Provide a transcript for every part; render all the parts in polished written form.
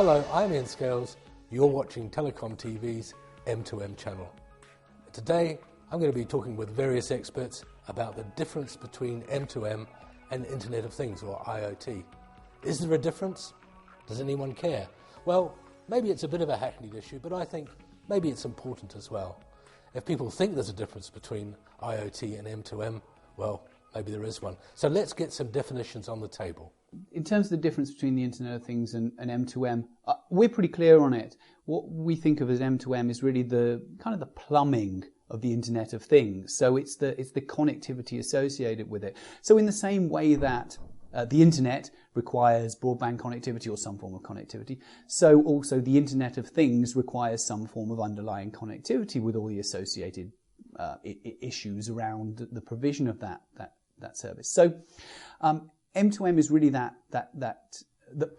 Hello, I'm Ian Scales. You're watching TelecomTV's M2M channel. Today, I'm going to be talking with various experts about the difference between M2M and Internet of Things, or IoT. Is there a difference? Does anyone care? Well, maybe it's a bit of a hackneyed issue, but I think maybe it's important as well. If people think there's a difference between IoT and M2M, well, maybe there is one. So let's get some definitions on the table. In terms of the difference between the Internet of Things and M2M, we're pretty clear on it. What we think of as M2M is really the kind of the plumbing of the Internet of Things. So it's the connectivity associated with it. So in the same way that the Internet requires broadband connectivity or some form of connectivity, so also the Internet of Things requires some form of underlying connectivity with all the associated issues around the provision of that service. So M2M is really that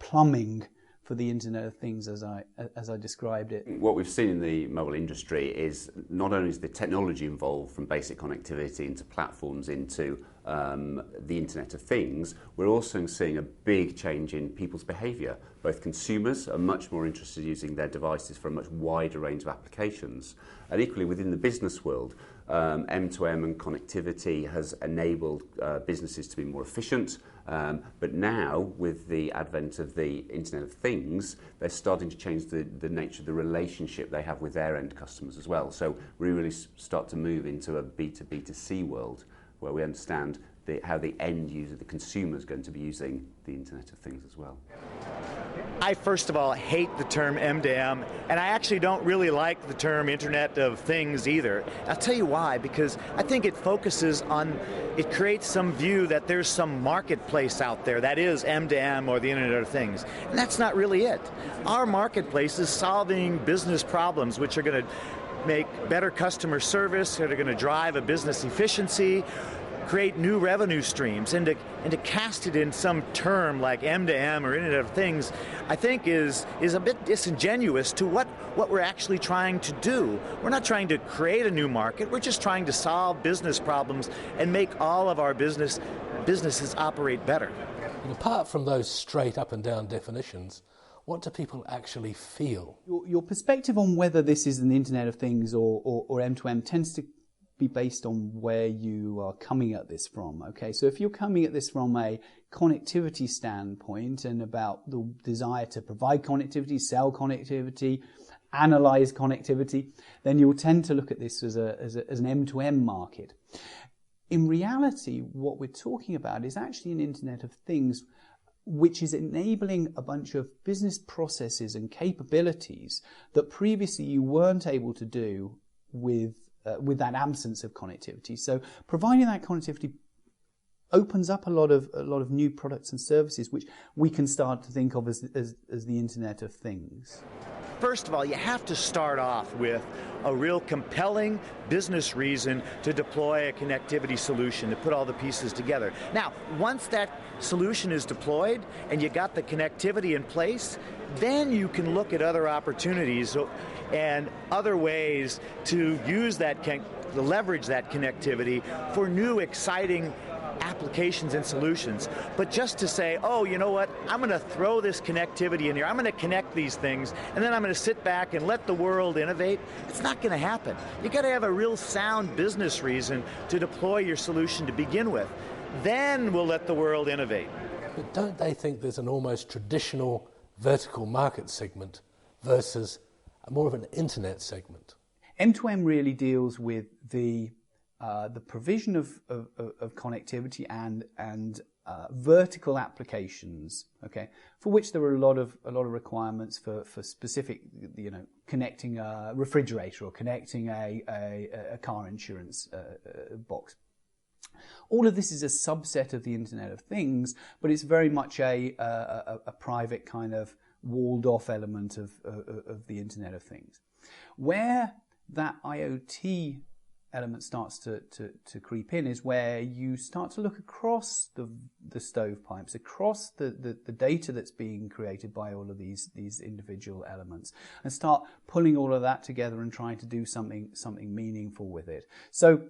plumbing for the Internet of Things as I described it. What we've seen in the mobile industry is not only is the technology involved from basic connectivity into platforms into the Internet of Things, we're also seeing a big change in people's behaviour. Both consumers are much more interested in using their devices for a much wider range of applications. And equally within the business world, M2M and connectivity has enabled businesses to be more efficient. But now, with the advent of the Internet of Things, they're starting to change the nature of the relationship they have with their end customers as well. So we really start to move into a B2B2C world where we understand how the end user, the consumer, is going to be using the Internet of Things as well. I first of all hate the term M2M, and I actually don't really like the term Internet of Things either. I'll tell you why, because I think it focuses on, it creates some view that there's some marketplace out there that is M2M or the Internet of Things, and that's not really it. Our marketplace is solving business problems which are going to make better customer service, that are going to drive a business efficiency, create new revenue streams, and to cast it in some term like M2M or Internet of Things, I think is a bit disingenuous to what we're actually trying to do. We're not trying to create a new market, we're just trying to solve business problems and make all of our businesses operate better. But apart from those straight up and down definitions, what do people actually feel? Your perspective on whether this is an Internet of Things or M2M tends to be based on where you are coming at this from. Okay, so if you're coming at this from a connectivity standpoint and about the desire to provide connectivity, sell connectivity, analyze connectivity, then you'll tend to look at this as an M2M market. In reality, what we're talking about is actually an Internet of Things which is enabling a bunch of business processes and capabilities that previously you weren't able to do with that absence of connectivity. So providing that connectivity opens up a lot of new products and services which we can start to think of as the Internet of Things. First of all, you have to start off with a real compelling business reason to deploy a connectivity solution, to put all the pieces together. Now, once that solution is deployed and you got the connectivity in place, then you can look at other opportunities and other ways to use that, to leverage that connectivity for new exciting applications and solutions. But just to say, oh, you know what, I'm going to throw this connectivity in here, I'm going to connect these things, and then I'm going to sit back and let the world innovate, it's not going to happen. You've got to have a real sound business reason to deploy your solution to begin with. Then we'll let the world innovate. But don't they think there's an almost traditional vertical market segment versus more of an internet segment? M2M really deals with the provision of connectivity and vertical applications, okay, for which there are a lot of requirements for specific, connecting a refrigerator or connecting a car insurance box. All of this is a subset of the Internet of Things, but it's very much a private kind of walled-off element of the Internet of Things. Where that IoT element starts to creep in is where you start to look across the stovepipes, across the data that's being created by all of these individual elements, and start pulling all of that together and trying to do something meaningful with it. So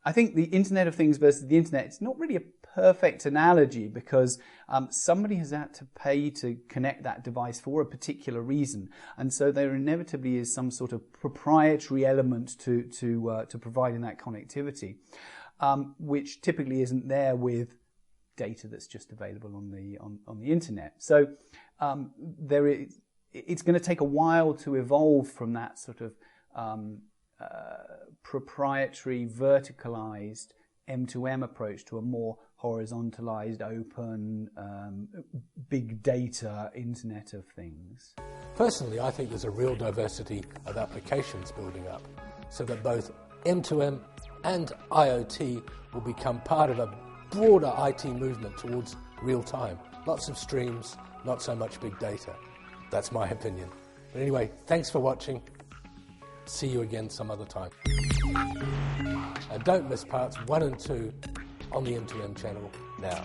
I think the Internet of Things versus the Internet, it's not really a perfect analogy because somebody has had to pay to connect that device for a particular reason. And so there inevitably is some sort of proprietary element to providing that connectivity, which typically isn't there with data that's just available on the Internet. So it's going to take a while to evolve from that sort of proprietary, verticalized M2M approach to a more horizontalized, open, big data Internet of Things. Personally, I think there's a real diversity of applications building up, so that both M2M and IoT will become part of a broader IT movement towards real time. Lots of streams, not so much big data. That's my opinion. But anyway, thanks for watching. See you again some other time. And don't miss parts 1 and 2 on the M2M channel now.